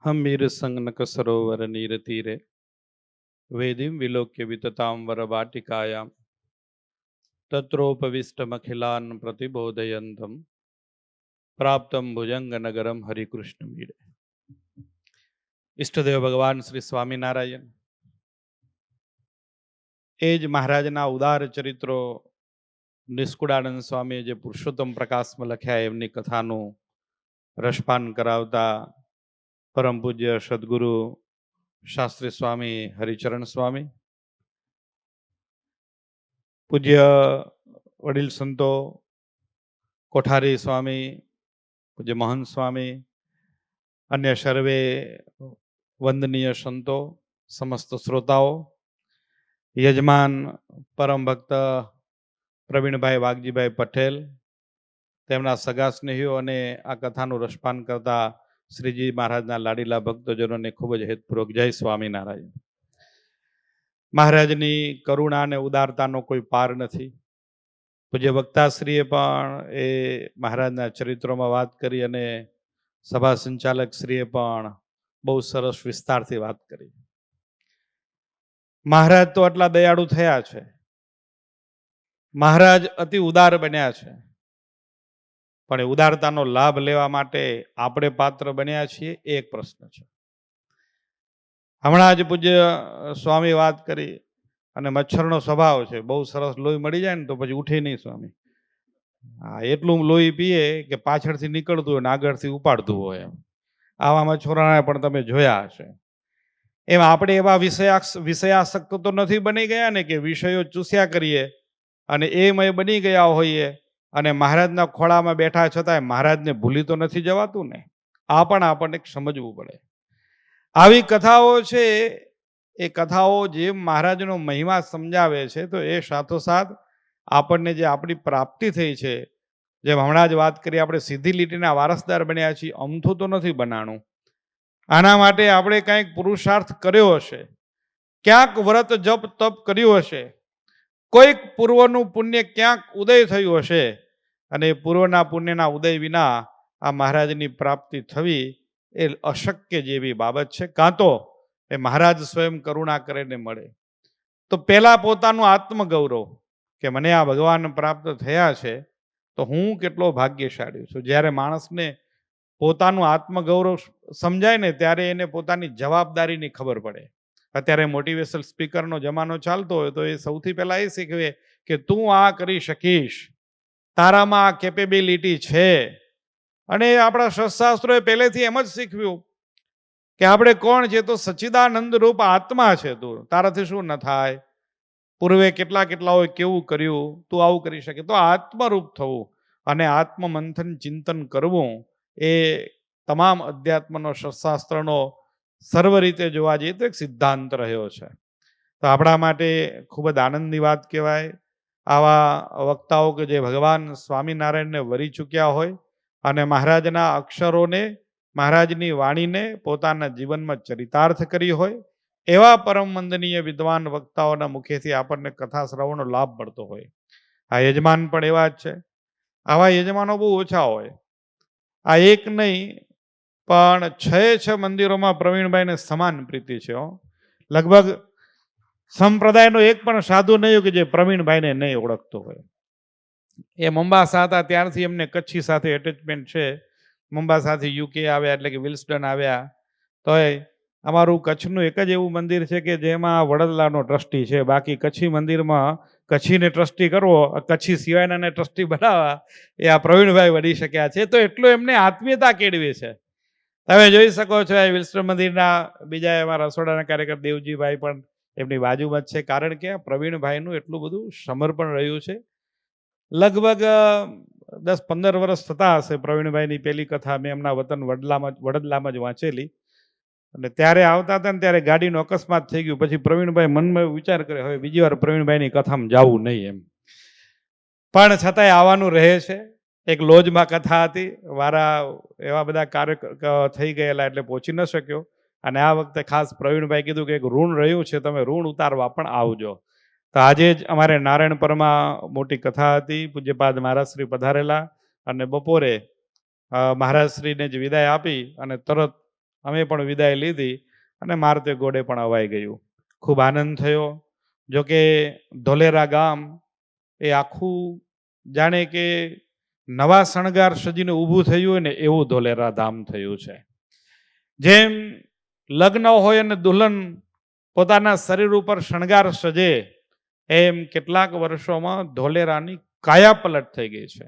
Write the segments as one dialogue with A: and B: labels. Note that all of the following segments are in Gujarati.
A: हमीर संगनक सरोवर नीर तीरे वेदीं विलोक्य विततांबर वाटिकायां तत्रोपविष्टमखिलान् प्रतिबोधयन्तं प्राप्तं भुजंगनगरम हरिकृष्ण मीडे। इष्टदेव भगवान श्री स्वामीनारायण एज महाराजना उदार चरित्रों निष्कुळानंद स्वामी जे पुरुषोत्तम प्रकाश में लख्या एमनी कथानु रसपान करावता परम पूज्य सद्गुरु शास्त्री स्वामी हरिचरण स्वामी, पूज्य वडील संतो कोठारी स्वामी, पूज्य महंत स्वामी, अन्य सर्वे वंदनीय संतो, समस्त श्रोताओ, यजमान परम भक्त प्रवीणभाई वाघजीभाई पटेल, તેમના સગા સ્નેહીઓ અને આ કથાનું રસપાન કરતા શ્રીજી મહારાજના લાડીલા ભક્તજનોને ખૂબ જ હેતપૂર્વક જય સ્વામિનારાયણ। મહારાજની કરુણા અને ઉદારતાનો કોઈ પાર નથી। પૂજ્ય વક્તાશ્રીએ પણ એ મહારાજના ચરિત્રોમાં વાત કરી અને સભા સંચાલક શ્રીએ પણ બહુ સરસ વિસ્તારથી વાત કરી। મહારાજ તો આટલા દયાળુ થયા છે, મહારાજ અતિ ઉદાર બન્યા છે, પણ એ ઉદારતાનો લાભ લેવા માટે આપણે પાત્ર બન્યા છીએ એ એક પ્રશ્ન છે। હમણાં જ પૂજ્ય સ્વામી વાત કરી અને મચ્છરનો સ્વભાવ છે, બહુ સરસ લોહી મળી જાય ને તો પછી ઉઠે નહીં સ્વામી। હા, એટલું લોહી પીએ કે પાછળથી નીકળતું હોય ને આગળથી ઉપાડતું હોય, આવા મચ્છરોને પણ તમે જોયા હશે। એમ આપણે એવા વિષયાસક્ત તો નથી બની ગયા ને કે વિષયો ચૂસ્યા કરીએ અને એમય બની ગયા હોઈએ અને મહારાજના ખોળામાં બેઠા છતાંય મહારાજને ભૂલી તો નથી જવાતું ને। આ પણ આપણને સમજવું પડે। આવી કથાઓ છે, એ કથાઓ જે મહારાજનો મહિમા સમજાવે છે તો એ સાથોસાથ આપણને જે આપણી પ્રાપ્તિ થઈ છે, જેમ હમણાં જ વાત કરી આપણે સીધી લીટીના વારસદાર બન્યા છીએ, અમથું તો નથી બનાણું। આના માટે આપણે કંઈક પુરુષાર્થ કર્યો હશે, ક્યાંક વ્રત જપ તપ કર્યું હશે, કોઈક પૂર્વનું પુણ્ય ક્યાંક ઉદય થયું હશે અને પૂર્વના પુણ્યના ઉદય વિના આ મહારાજની પ્રાપ્તિ થવી એ અશક્ય જેવી બાબત છે। કાં તો એ મહારાજ સ્વયં કરુણા કરીને મળે તો પહેલા પોતાનું આત્મગૌરવ કે મને આ ભગવાન પ્રાપ્ત થયા છે તો હું કેટલો ભાગ્યશાળી છું। જ્યારે માણસને પોતાનું આત્મગૌરવ સમજાય ને ત્યારે એને પોતાની જવાબદારીની ખબર પડે। અત્યારે મોટિવેશનલ સ્પીકરનો જમાનો ચાલતો હોય તો એ સૌથી પહેલા એ શીખવે કે તું આ કરી શકીશ, તારામાં આ કેપેબિલિટી છે। અને આપણા શાસ્ત્રોએ પહેલેથી એમ જ શીખવ્યું કે આપણે કોણ છે તો સચ્ચિદાનંદ રૂપ આત્મા છે, તું તારાથી શું ન થાય, પૂર્વે કેટલાઓએ કેવું કર્યું, તું આવું કરી શકે। તો આત્મરૂપ થવું અને આત્મમંથન ચિંતન કરવું એ તમામ અધ્યાત્મનો શાસ્ત્રનો સર્વ રીતે જોવા જઈએ તો એક સિદ્ધાંત રહ્યો છે। તો આપણા માટે ખૂબ જ આનંદની વાત કહેવાય આવા વક્તાઓ કે જે ભગવાન સ્વામિનારાયણને વરી ચૂક્યા હોય અને મહારાજના અક્ષરોને, મહારાજની વાણીને પોતાના જીવનમાં ચરિતાર્થ કરી હોય એવા પરમ વંદનીય વિદ્વાન વક્તાઓના મુખેથી આપણને કથા શ્રવણનો લાભ મળતો હોય। આ યજમાન પણ એવા જ છે। આવા યજમાનો બહુ ઓછા હોય। આ એક નહીં પણ 6 મંદિરોમાં પ્રવીણભાઈને સમાન પ્રીતિ છે। લગભગ સંપ્રદાયનો એક પણ સાધુ નહીં કે જે પ્રવીણભાઈને નહીં ઓળખતો હોય। એ મોમ્બાસા હતા ત્યારથી એમને કચ્છી સાથે એટેચમેન્ટ છે। મોમ્બાસાથી યુકે આવ્યા એટલે કે વિલ્સડન આવ્યા તોય અમારું કચ્છનું એક જ એવું મંદિર છે કે જેમાં વડોદરાનો ટ્રસ્ટી છે, બાકી કચ્છી મંદિરમાં કચ્છીને ટ્રસ્ટી કરવો, કચ્છી સિવાયનાને ટ્રસ્ટી બનાવવા એ આ પ્રવીણભાઈ વળી શક્યા છે। તો એટલું એમને આત્મીયતા કેળવી છે। તમે જોઈ શકો છો એ વિલ્સડન મંદિરના બીજા એમાં રસોડાના કાર્યકર દેવજીભાઈ પણ એમની બાજુમાં જ છે, કારણ કે પ્રવીણભાઈનું એટલું બધું સમર્પણ રહ્યું છે। લગભગ 10-15 વર્ષ થતા હશે પ્રવીણભાઈની પહેલી કથા મેં એમના વતન વડોદરામાં જ વાંચેલી અને ત્યારે આવતા હતા ને ત્યારે ગાડીનો અકસ્માત થઈ ગયું। પછી પ્રવીણભાઈ મનમાં વિચાર કરે હવે બીજી વાર પ્રવીણભાઈની કથામાં જવું નહીં એમ, પણ છતાંય આવવાનું રહે છે। એક લોજમાં કથા હતી, વારા એવા બધા કાર્ય થઈ ગયેલા એટલે પહોંચી ન શક્યો અને આ વખતે ખાસ પ્રવીણભાઈ કીધું કે એક ઋણ રહ્યું છે, તમે ઋણ ઉતારવા પણ આવજો। તો આજે જ અમારે નારાયણપરમાં મોટી કથા હતી, પૂજ્યપાદ મહારાજશ્રી પધારેલા અને બપોરે મહારાજશ્રીને જ વિદાય આપી અને તરત અમે પણ વિદાય લીધી અને મારતે ગોળે પણ અવાઈ ગયું. ખૂબ આનંદ થયો. જોકે ધોલેરા ગામ એ આખું જાણે કે નવા શણગાર સજીને ઊભું થયું હોય ને એવું ધોલેરા ધામ થયું છે. જેમ લગ્ન હોય અને દુલ્હન પોતાના શરીર ઉપર શણગાર સજે એમ કેટલાક વર્ષોમાં ધોલેરાની કાયાપલટ થઈ ગઈ છે.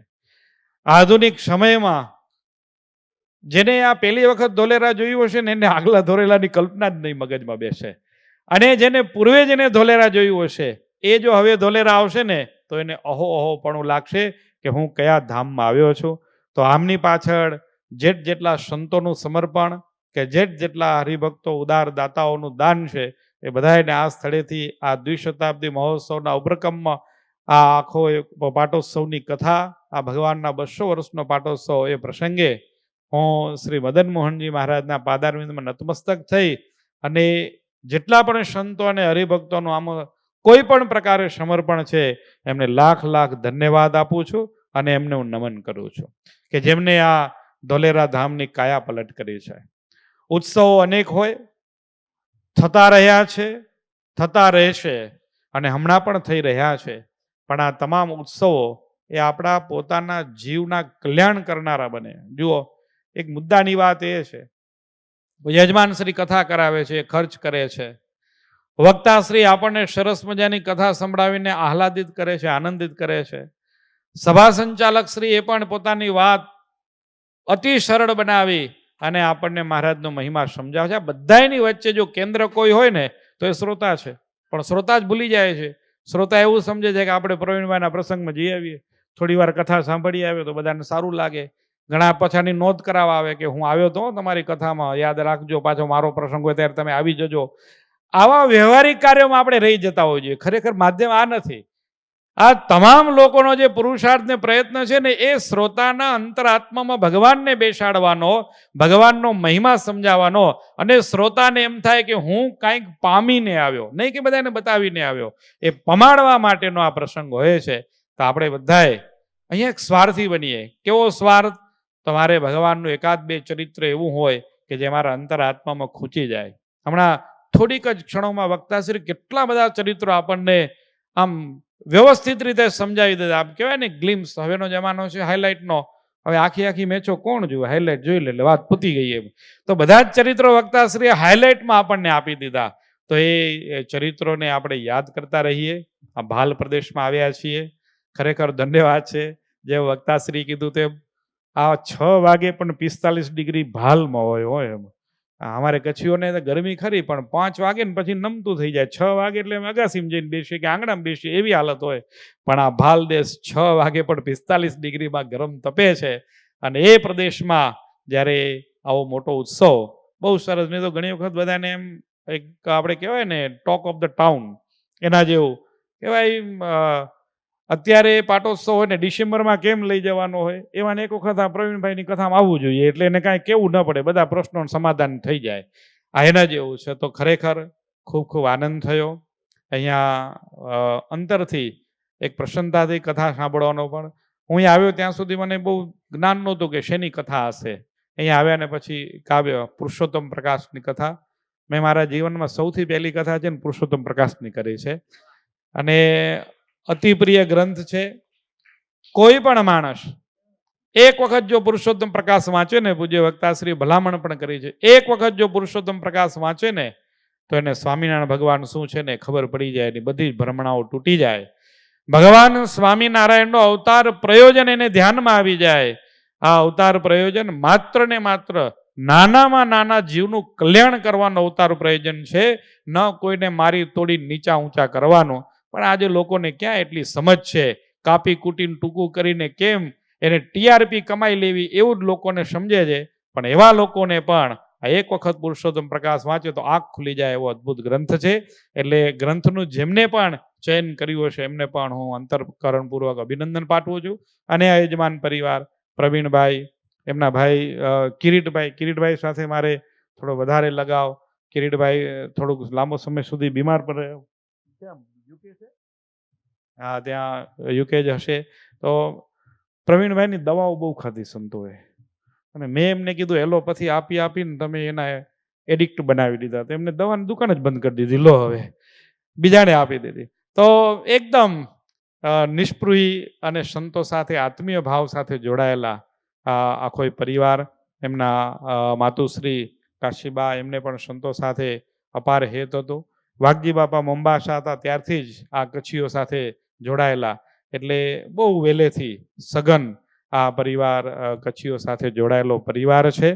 A: આધુનિક સમયમાં જેને આ પહેલી વખત ધોલેરા જોયું હશે ને એને આગલા ધોલેરાની કલ્પના જ નહીં મગજમાં બેસે, અને જેને પૂર્વે જેને ધોલેરા જોયું હશે એ જો હવે ધોલેરા આવશે ને તો એને અહોપણું લાગશે કે હું કયા ધામમાં આવ્યો છું. તો આમની પાછળ જેટલા સંતોનું સમર્પણ કે જેટલા હરિભક્તો ઉદાર દાતાઓનું દાન છે એ બધાને આ સ્થળેથી આ દ્વિશતાબ્દી મહોત્સવના ઉપક્રમમાં આ આખો પાટોત્સવની કથા, આ ભગવાનના 200 વર્ષનો પાટોત્સવ એ પ્રસંગે હું શ્રી મદન મોહનજી મહારાજના પાદારવિંદમાં નતમસ્તક થઈ અને જેટલા પણ સંતો અને હરિભક્તોનું આમાં કોઈ પણ પ્રકારે સમર્પણ છે એમને લાખ લાખ ધન્યવાદ આપું છું અને એમને હું નમન કરું છું કે જેમને આ ધોલેરા ધામની કાયા પલટ કરી છે. ઉત્સવો અનેક હોય, થતા રહ્યા છે, થતા રહેશે અને હમણાં પણ થઈ રહ્યા છે. પણ આ તમામ ઉત્સવો એ આપણા પોતાના જીવના કલ્યાણ કરનારા બને. જુઓ, એક મુદ્દાની વાત એ છે, યજમાન શ્રી કથા કરાવે છે, ખર્ચ કરે છે, વક્તાશ્રી આપણને સરસ મજાની કથા સંભળાવીને આહલાદિત કરે છે, આનંદિત કરે છે, સભા સંચાલક શ્રી એ પણ પોતાની વાત અતિ સરળ બનાવી અને આપણને મહારાજનો મહિમા સમજાવે છે. આ બધાની વચ્ચે જો કેન્દ્ર કોઈ હોય ને તો એ શ્રોતા છે, પણ શ્રોતા જ ભૂલી જાય છે. શ્રોતા એવું સમજે છે કે આપણે પ્રવીણભાઈના પ્રસંગમાં જઈ આવીએ, થોડી વાર કથા સાંભળી આવે તો બધાને સારું લાગે, ઘણા પછાની નોંધ કરાવવા આવે કે હું આવ્યો તો તમારી કથામાં, યાદ રાખજો, પાછો મારો પ્રસંગ હોય ત્યારે તમે આવી જજો. આવા વ્યવહારિક કાર્યોમાં આપણે રહી જતા હોઈએ છીએ. ખરેખર માધ્યમ આ નથી. આ તમામ લોકોનો જે પુરુષાર્થ ને પ્રયત્ન છે ને એ શ્રોતાના અંતરાત્મામાં ભગવાનને બેસાડવાનો, ભગવાનનો મહિમા સમજાવવાનો, અને શ્રોતાને એમ થાય કે હું કંઈક પામીને આવ્યો, નહીં કે બધાને બતાવીને આવ્યો, એ પમાડવા માટેનો આ પ્રસંગ હોય છે. તો આપણે બધાએ અહીંયા એક સ્વાર્થી બનીએ. કેવો સ્વાર્થ? તમારે ભગવાનનું એકાદ બે ચરિત્ર એવું હોય કે જે મારા અંતરાત્મામાં ખૂંચી જાય. હમણાં થોડીક જ ક્ષણોમાં વક્તાશ્રી કેટલા બધા ચરિત્રો આપણને આમ વ્યવસ્થિત રીતે સમજાવી દીધા. આમ કહેવાય ને ગ્લિમ્સ, હવેનો જમાનો છે હાઇલાઇટનો, હવે આખી મેચો કોણ જોવે, હાઇલાઇટ જોઈ લે એટલે વાત પૂતી ગઈ એમ. તો બધા જ ચરિત્રો વક્તાશ્રીએ હાઇલાઇટમાં આપણને આપી દીધા. તો એ ચરિત્રોને આપણે યાદ કરતા રહીએ. આ ભાલ પ્રદેશમાં આવ્યા છીએ, ખરેખર ધન્યવાદ છે. જે વક્તાશ્રી કીધું તેમ આ 6 વાગે પણ 45 ડિગ્રી ભાલમાં હોય એમ. અમારે કચ્છીઓને ગરમી ખરી, પણ 5 વાગે ને પછી નમતું થઈ જાય. 6 વાગે એટલે અમે અગાસીમાં જઈને બેસીએ કે આંગણામાં બેસીએ એવી હાલત હોય. પણ આ ભાલ દેશ 6 વાગે પણ 45 ડિગ્રીમાં ગરમ તપે છે. અને એ પ્રદેશમાં જ્યારે આવો મોટો ઉત્સવ, બહુ સરસ. નહીં તો ઘણી વખત બધાને એમ એક આપણે કહેવાય ને ટોક ઓફ ધ ટાઉન, એના જેવું કહેવાય. અત્યારે પાટોત્સવ હોય ને ડિસેમ્બરમાં કેમ લઈ જવાનો હોય, એમાં એક વખત આ પ્રવીણભાઈની કથામાં આવવું જોઈએ એટલે એને કાંઈ કેવું ન પડે, બધા પ્રશ્નોનું સમાધાન થઈ જાય. આ એના જેવું છે. તો ખરેખર ખૂબ ખૂબ આનંદ થયો. અહીંયા અંતરથી એક પ્રસન્નતાથી કથા સાંભળવાનો પણ. હું અહીંયા આવ્યો ત્યાં સુધી મને બહુ જ્ઞાન નહોતું કે શેની કથા હશે. અહીંયા આવ્યા ને પછી કાવ્ય પુરુષોત્તમ પ્રકાશની કથા મેં મારા જીવનમાં સૌથી પહેલી કથા છે ને પુરુષોત્તમ પ્રકાશની કરી છે. અને અતિ પ્રિય ગ્રંથ છે. કોઈ પણ માણસ એક વખત જો પુરુષોત્તમ પ્રકાશ વાંચે ને, પૂજ્ય વક્તાશ્રી ભલામણ પણ કરી છે, એક વખત જો પુરુષોત્તમ પ્રકાશ વાંચે ને તો એને સ્વામિનારાયણ ભગવાન શું છે ને ખબર પડી જાય, એની બધી ભ્રમણાઓ તૂટી જાય. ભગવાન સ્વામિનારાયણનો અવતાર પ્રયોજન એને ધ્યાનમાં આવી જાય. આ અવતાર પ્રયોજન માત્ર ને માત્ર નાનામાં નાના જીવનું કલ્યાણ કરવાનો અવતાર પ્રયોજન છે, ન કોઈને મારી તોડી નીચા ઊંચા કરવાનો. પણ આજે લોકોને ક્યાં એટલી સમજ છે? કાપી કૂટીને ટૂંકું કરીને કેમ એને ટીઆરપી કમાઈ લેવી એવું જ લોકોને સમજે છે. પણ એવા લોકોને પણ આ એક વખત પુરુષોત્તમ પ્રકાશ વાંચે તો આંખ ખુલી જાય એવો અદ્ભુત ગ્રંથ છે. એટલે ગ્રંથનું જેમને પણ ચયન કર્યું હશે એમને પણ હું અંતઃકરણપૂર્વક અભિનંદન પાઠવું છું. અને આ યજમાન પરિવાર પ્રવીણભાઈ, એમના ભાઈ કિરીટભાઈ સાથે મારે થોડો વધારે લગાવ. કિરીટભાઈ થોડુંક લાંબો સમય સુધી બીમાર પણ રહ્યો. યુકે છે? હા, ત્યાં યુકે જ હશે. તો પ્રવીણભાઈની દવાઓ બહુ ખાધી સંતોએ, અને મેં એમને કીધું એલોપેથી આપી આપીને તમે એના એડિક્ટ બનાવી દીધા, તો એમને દવાની દુકાન જ બંધ કરી દીધી, લો હવે બીજાને આપી દીધી. તો એકદમ નિષ્પૃહી અને સંતો સાથે આત્મીય ભાવ સાથે જોડાયેલા આખો પરિવાર, એમના માતુશ્રી કાશીબા, એમને પણ સંતો સાથે અપાર હેત હતો. વાઘજી બાપા મોંબાસા હતા ત્યારથી જ આ કચ્છીઓ સાથે જોડાયેલા, એટલે બહુ વહેલેથી સઘન આ પરિવાર કચ્છીઓ સાથે જોડાયેલો પરિવાર છે.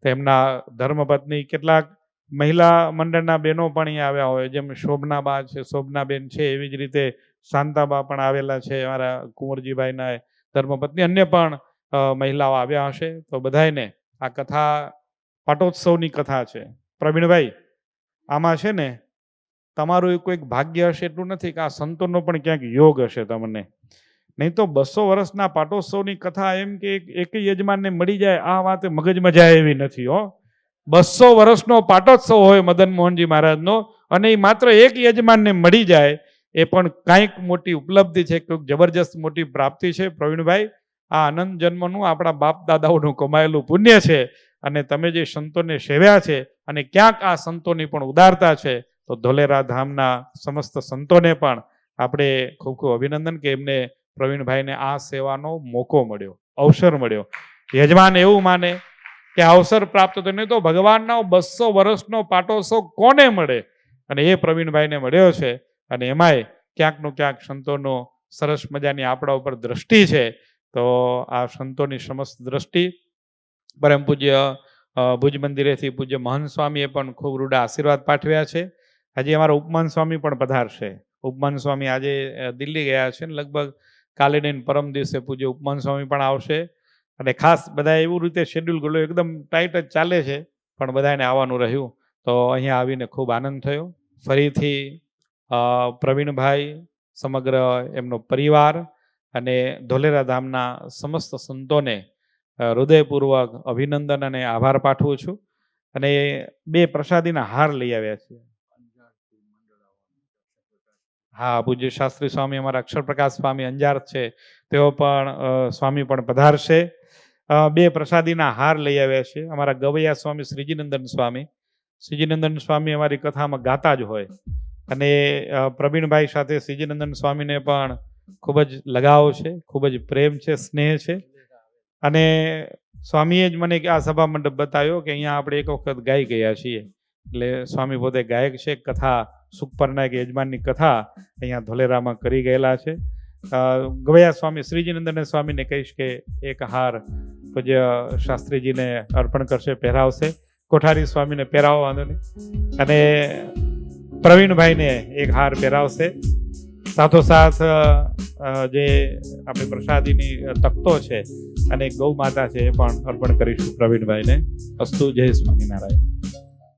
A: તેમના ધર્મપત્ની કેટલાક મહિલા મંડળના બહેનો પણ અહીંયા આવ્યા હોય, જેમ શોભનાબા છે, શોભનાબેન છે, એવી જ રીતે શાંતાબા પણ આવેલા છે, અમારા કુંવરજીભાઈના ધર્મપત્ની, અન્ય પણ મહિલાઓ આવ્યા હશે. તો બધાને આ કથા પાટોત્સવની કથા છે. પ્રવીણભાઈ, આમાં છે ને તમારું કોઈક ભાગ્ય હશે એટલું નથી કે આ સંતોનો પણ ક્યાંક યોગ હશે તમને, નહીં તો 200 વર્ષના પાટોત્સવની કથા એમ કે એક યજમાનને મળી જાય, આ વાત મગજમાં જાય એવી નથી હો. 200 વર્ષનો પાટોત્સવ હોય મદન મોહનજી મહારાજનો, અને એ માત્ર એક યજમાનને મળી જાય, એ પણ કાંઈક મોટી ઉપલબ્ધિ છે, કોઈક જબરજસ્ત મોટી પ્રાપ્તિ છે. પ્રવીણભાઈ, આ અનંત જન્મનું આપણા બાપ દાદાઓનું કમાયેલું પુણ્ય છે, અને તમે જે સંતોને સેવ્યા છે, અને ક્યાંક આ સંતોની પણ ઉદારતા છે, તો ધોલેરા ધામના સમસ્ત સંતોને પણ આપણે ખૂબ ખૂબ અભિનંદન કે એમને પ્રવીણભાઈને આ સેવાનો મોકો મળ્યો, અવસર મળ્યો. યજમાન એવું માને કે અવસર પ્રાપ્ત તો નહીં તો ભગવાનનો 200 વર્ષનો પાટોત્સવ કોને મળે, અને એ પ્રવીણભાઈને મળ્યો છે. અને એમાંય ક્યાંકનું ક્યાંક સંતોનો સરસ મજાની આપણા ઉપર દ્રષ્ટિ છે. તો આ સંતોની સમસ્ત દ્રષ્ટિ પરમ પૂજ્ય ભુજ મંદિરેથી પૂજ્ય મહંત સ્વામીએ પણ ખૂબ રૂડા આશીર્વાદ પાઠવ્યા છે. હજી અમારા ઉપમાન સ્વામી પણ પધારશે. ઉપમાન સ્વામી આજે દિલ્હી ગયા છે, ને લગભગ કાલે ને પરમ દિવસે પૂજ્ય ઉપમાન સ્વામી પણ આવશે. અને ખાસ બધા એવું રીતે શેડ્યુલ ગયેલું, એકદમ ટાઈટ જ ચાલે છે, પણ બધાને આવવાનું રહ્યું. તો અહીંયા આવીને ખૂબ આનંદ થયો. ફરીથી પ્રવીણભાઈ, સમગ્ર એમનો પરિવાર અને ધોલેરા ધામના સમસ્ત સંતોને હૃદયપૂર્વક અભિનંદન અને આભાર પાઠવું છું. અને 2 પ્રસાદીના હાર લઈ આવ્યા છીએ. હા, પૂજ્ય શાસ્ત્રી સ્વામી, અમારા અક્ષરપ્રકાશ સ્વામી અંજાર છે, તેઓ પણ સ્વામી પણ પધારશે. 2 પ્રસાદીના હાર લઈ આવ્યા છે. અમારા ગવૈયા સ્વામી શ્રીજીનંદન સ્વામી અમારી કથામાં ગાતા જ હોય, અને પ્રવીણભાઈ સાથે શ્રીજીનંદન સ્વામીને પણ ખૂબ જ લગાવ છે, ખૂબ જ પ્રેમ છે, સ્નેહ છે. અને સ્વામીએ જ મને આ સભા મંડપ બતાવ્યો કે અહીંયા આપણે એક વખત ગાઈ ગયા છીએ, એટલે સ્વામી પોતે ગાયક છે. કથા સુખપરના એક યજમાનની કથા અહીંયા ધોલેરામાં કરી ગયેલા છે. ગવૈયા સ્વામી શ્રીજીનંદન સ્વામીને કહીશ કે એક હાર પૂજ્ય શાસ્ત્રીજીને અર્પણ કરશે, પહેરાવશે. કોઠારી સ્વામીને પહેરાવો, વાંધો નહીં. અને પ્રવીણભાઈને એક હાર પહેરાવશે. સાથોસાથ જે આપણી પ્રસાદીની તખતો છે અને ગૌ માતા છે એ પણ અર્પણ કરીશું પ્રવીણભાઈને. અસ્તુ. જય સ્વામિનારાયણ.